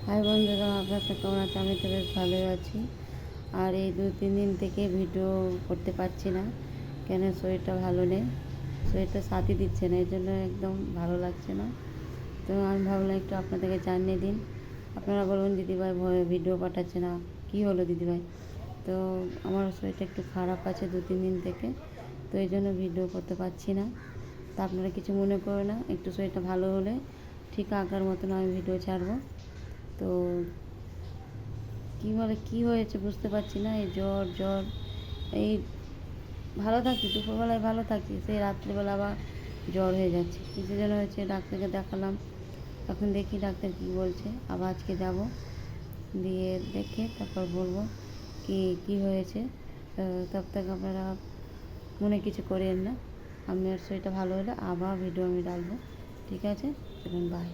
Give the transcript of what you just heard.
High বন্ধুরা, আপনারা কেমন আছে? আমি তো বেশ ভালোই আছি। আর এই 2-3 দিন থেকে ভিডিও করতে পারছি না, কেন শরীরটা ভালো নেই, শরীরটা সাথই দিচ্ছে না, এই জন্য একদম ভালো লাগছে না। তো আমি ভাবলাম একটু আপনাদেরকে জানিয়ে দিন। আপনারা বলুন দিদিভাই ভিডিও পাঠাচ্ছে না, কী হলো দিদিভাই? তো আমার শরীরটা একটু খারাপ আছে 2-3 দিন থেকে, তো এই জন্য ভিডিও করতে পারছি না। তা আপনারা কিছু মনে করো না, একটু শরীরটা ভালো হলে ঠিক আঁকার মতন আমি ভিডিও ছাড়বো। তো কী হয়েছে বুঝতে পারছি না, এই জ্বর জ্বর এই ভালো থাকছি, দুপুরবেলায় ভালো থাকছি, সেই রাত্রিবেলা আবার জ্বর হয়ে যাচ্ছে, কিছু যেন হয়েছে। ডাক্তারকে দেখালাম, এখন দেখি ডাক্তার কী বলছে। আবার আজকে যাব, দিয়ে দেখে তারপর বলবো কী হয়েছে। তব থেকে আপনারা মনে কিছু করেন না, আমি আর শরীরটা ভালো হলে আবার ভিডিও আমি ডালবো। ঠিক আছে, চলুন, বাই।